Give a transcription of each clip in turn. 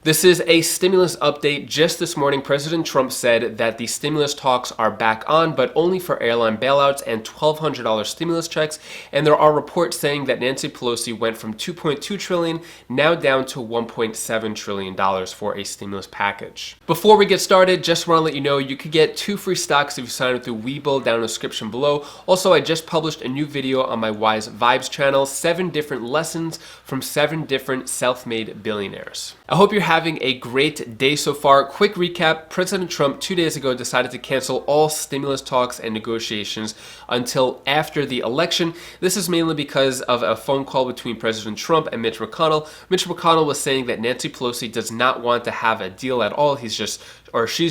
This is a stimulus update. Just this morning, President Trump said that the stimulus talks are back on, but only for airline bailouts and $1,200 stimulus checks. And there are reports saying that Nancy Pelosi went from $2.2 trillion now down to $1.7 trillion for a stimulus package. Before we get started, just want to let you know you could get 2 free stocks if you sign up through Webull down in the description below. Also, I just published a new video on my Wise Vibes channel, 7 different lessons from 7 different self-made billionaires. I hope you're having a great day so far. Quick recap, President Trump 2 days ago decided to cancel all stimulus talks and negotiations until after the election. This is mainly because of a phone call between President Trump and Mitch McConnell. Mitch McConnell was saying that Nancy Pelosi does not want to have a deal at all. She's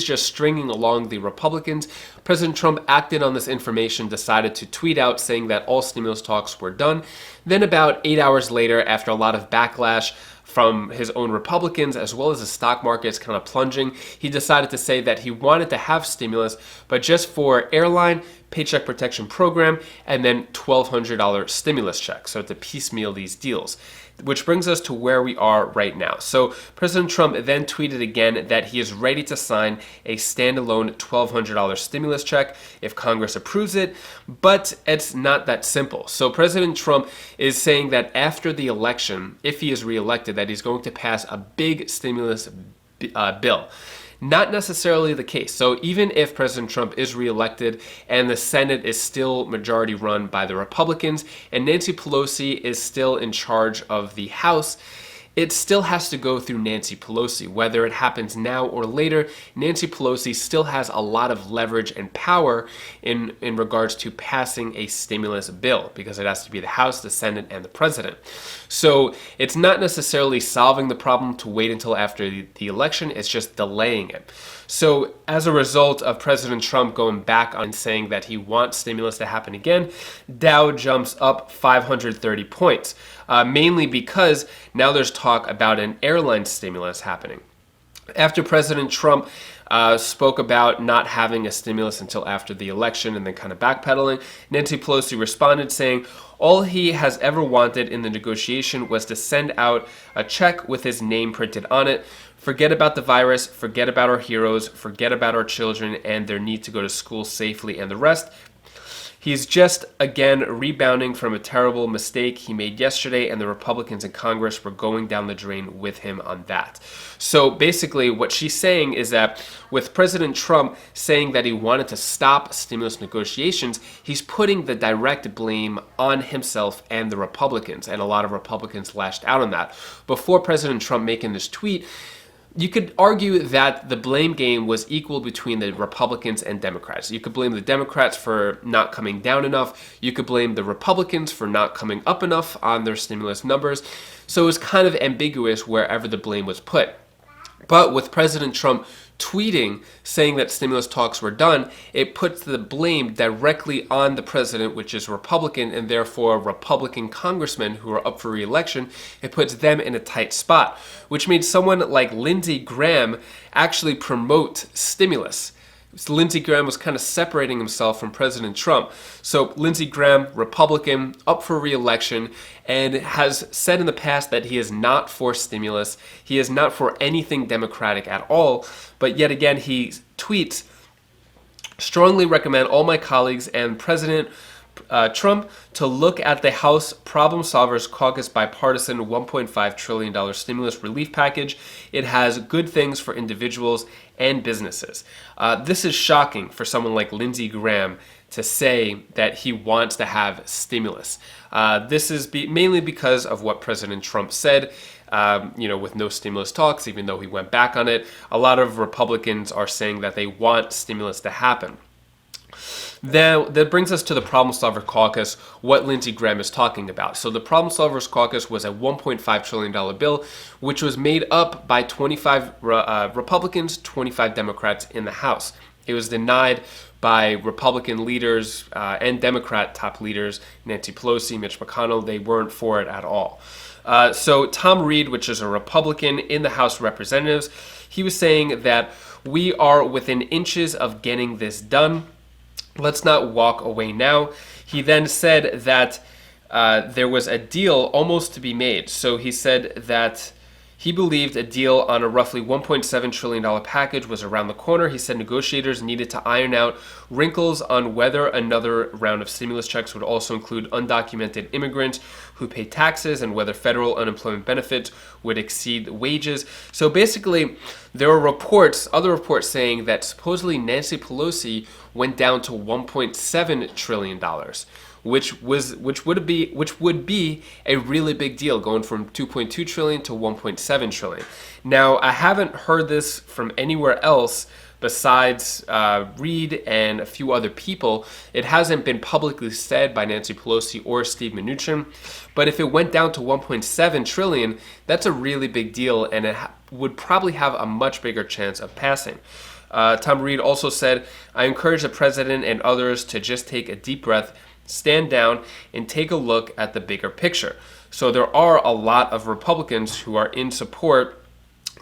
just stringing along the Republicans. President Trump acted on this information, decided to tweet out saying that all stimulus talks were done. Then about 8 hours later, after a lot of backlash from his own Republicans, as well as the stock markets kind of plunging, he decided to say that he wanted to have stimulus, but just for airline, Paycheck Protection Program, and then $1,200 stimulus check. So to piecemeal these deals, which brings us to where we are right now. So President Trump then tweeted again that he is ready to sign a standalone $1,200 stimulus check if Congress approves it, but it's not that simple. So President Trump is saying that after the election, if he is reelected, that he's going to pass a big stimulus bill. Not necessarily the case. So even if President Trump is reelected and the Senate is still majority run by the Republicans and Nancy Pelosi is still in charge of the House, it still has to go through Nancy Pelosi. Whether it happens now or later, Nancy Pelosi still has a lot of leverage and power in regards to passing a stimulus bill because it has to be the House, the Senate, and the President. So it's not necessarily solving the problem to wait until after the election, it's just delaying it. So as a result of President Trump going back on saying that he wants stimulus to happen again, Dow jumps up 530 points, mainly because now there's talk about an airline stimulus happening. After President Trump spoke about not having a stimulus until after the election and then kind of backpedaling, Nancy Pelosi responded saying, all he has ever wanted in the negotiation was to send out a check with his name printed on it. Forget about the virus, forget about our heroes, forget about our children and their need to go to school safely and the rest. He's just, again, rebounding from a terrible mistake he made yesterday, and the Republicans in Congress were going down the drain with him on that. So basically, what she's saying is that with President Trump saying that he wanted to stop stimulus negotiations, he's putting the direct blame on himself and the Republicans, and a lot of Republicans lashed out on that. Before President Trump making this tweet, you could argue that the blame game was equal between the Republicans and Democrats. You could blame the Democrats for not coming down enough. You could blame the Republicans for not coming up enough on their stimulus numbers. So it was kind of ambiguous wherever the blame was put. But with President Trump tweeting saying that stimulus talks were done, it puts the blame directly on the president, which is Republican, and therefore Republican congressmen who are up for re-election. It puts them in a tight spot, which made someone like Lindsey Graham actually promote stimulus. Lindsey Graham was kind of separating himself from President Trump. So Lindsey Graham, Republican, up for re-election, and has said in the past that he is not for stimulus. He is not for anything Democratic at all. But yet again, he tweets, strongly recommend all my colleagues and President Trump to look at the House Problem Solvers Caucus bipartisan $1.5 trillion stimulus relief package. It has good things for individuals and businesses. This is shocking for someone like Lindsey Graham to say that he wants to have stimulus. This is mainly because of what President Trump said. With no stimulus talks, even though he went back on it, a lot of Republicans are saying that they want stimulus to happen. Then that brings us to the Problem Solver Caucus, what Lindsey Graham is talking about. So the Problem Solvers Caucus was a $1.5 trillion bill, which was made up by 25 Republicans, 25 Democrats in the House. It was denied by Republican leaders and Democrat top leaders, Nancy Pelosi, Mitch McConnell. They weren't for it at all. So Tom Reed, which is a Republican in the House of Representatives, he was saying that we are within inches of getting this done. Let's not walk away now. He then said that there was a deal almost to be made. So he said that He believed a deal on a roughly $1.7 trillion package was around the corner. He said negotiators needed to iron out wrinkles on whether another round of stimulus checks would also include undocumented immigrants who pay taxes and whether federal unemployment benefits would exceed wages. So basically, there were other reports saying that supposedly Nancy Pelosi went down to $1.7 trillion. Which would be a really big deal, going from 2.2 trillion to 1.7 trillion. Now, I haven't heard this from anywhere else besides Reid and a few other people. It hasn't been publicly said by Nancy Pelosi or Steve Mnuchin. But if it went down to 1.7 trillion, that's a really big deal, and it would probably have a much bigger chance of passing. Tom Reid also said, "I encourage the president and others to just take a deep breath, stand down, and take a look at the bigger picture." So there are a lot of Republicans who are in support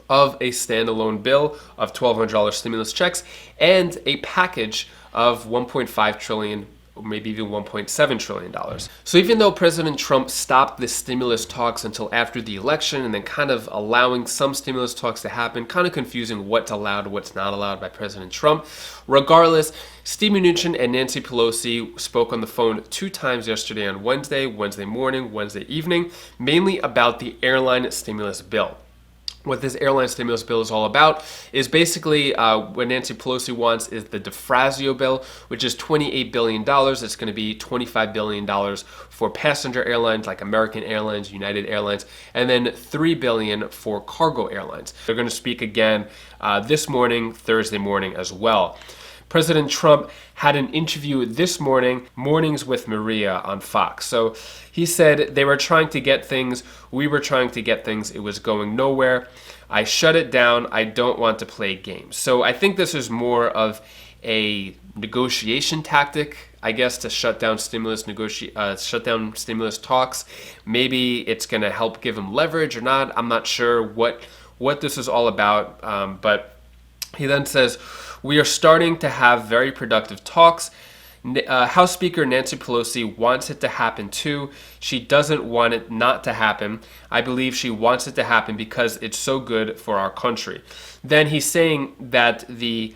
of a standalone bill of $1,200 stimulus checks and a package of $1.5 trillion or maybe even $1.7 trillion. So even though President Trump stopped the stimulus talks until after the election and then kind of allowing some stimulus talks to happen, kind of confusing what's allowed and what's not allowed by President Trump, regardless, Steve Mnuchin and Nancy Pelosi spoke on the phone 2 times yesterday on Wednesday morning, Wednesday evening, mainly about the airline stimulus bill. What this airline stimulus bill is all about is basically what Nancy Pelosi wants is the DeFrazio bill, which is $28 billion. It's going to be $25 billion for passenger airlines like American Airlines, United Airlines, and then $3 billion for cargo airlines. They're going to speak again this morning, Thursday morning as well. President Trump had an interview this morning, Mornings with Maria on Fox. So he said they were trying to get things, we were trying to get things, it was going nowhere. I shut it down, I don't want to play games. So I think this is more of a negotiation tactic, I guess, to shut down stimulus talks. Maybe it's going to help give him leverage or not. I'm not sure what this is all about, but he then says, "We are starting to have very productive talks. House Speaker Nancy Pelosi wants it to happen too. She doesn't want it not to happen. I believe she wants it to happen because it's so good for our country." Then he's saying that the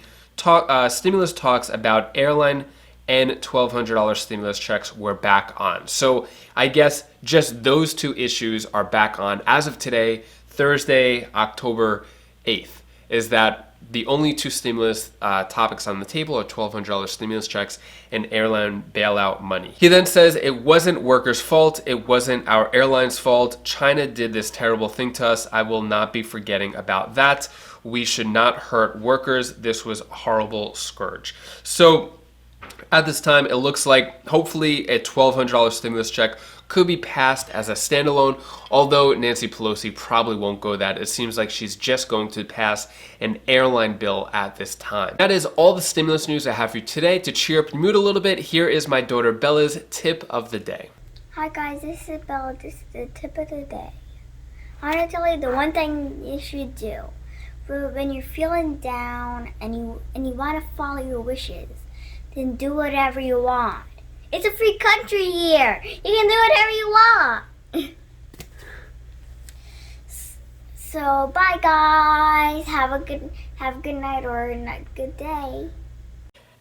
stimulus talks about airline and $1,200 stimulus checks were back on. So I guess just those 2 issues are back on as of today, Thursday, October 8th, is that the only 2 stimulus topics on the table are $1,200 stimulus checks and airline bailout money. He then says it wasn't workers' fault. It wasn't our airline's fault. China did this terrible thing to us. I will not be forgetting about that. We should not hurt workers. This was a horrible scourge. So at this time, it looks like hopefully a $1,200 stimulus check could be passed as a standalone, although Nancy Pelosi probably won't go that. It seems like she's just going to pass an airline bill at this time. That is all the stimulus news I have for you today. To cheer up your mood a little bit, here is my daughter Bella's tip of the day. Hi guys, this is Bella. This is the tip of the day. I want to tell you the one thing you should do for when you're feeling down and you want to follow your wishes. Then do whatever you want. It's a free country here. You can do whatever you want. So bye guys. Have a good night or a good day.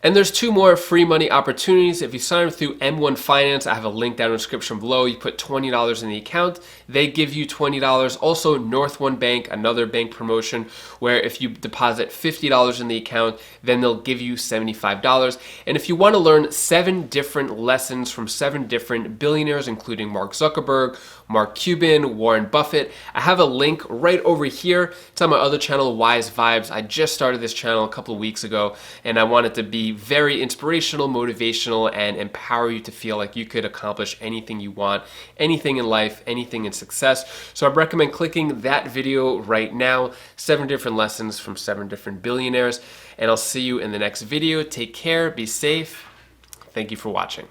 And there's 2 more free money opportunities. If you sign up through M1 Finance, I have a link down in the description below. You put $20 in the account, they give you $20. Also, North One Bank, another bank promotion, where if you deposit $50 in the account, then they'll give you $75. And if you want to learn 7 different lessons from 7 different billionaires, including Mark Zuckerberg, Mark Cuban, Warren Buffett, I have a link right over here. It's on my other channel, Wise Vibes. I just started this channel a couple of weeks ago, and I want it to be very inspirational, motivational, and empower you to feel like you could accomplish anything you want, anything in life, anything in success. So I recommend clicking that video right now. 7 different lessons from 7 different billionaires. And I'll see you in the next video. Take care, be safe. Thank you for watching.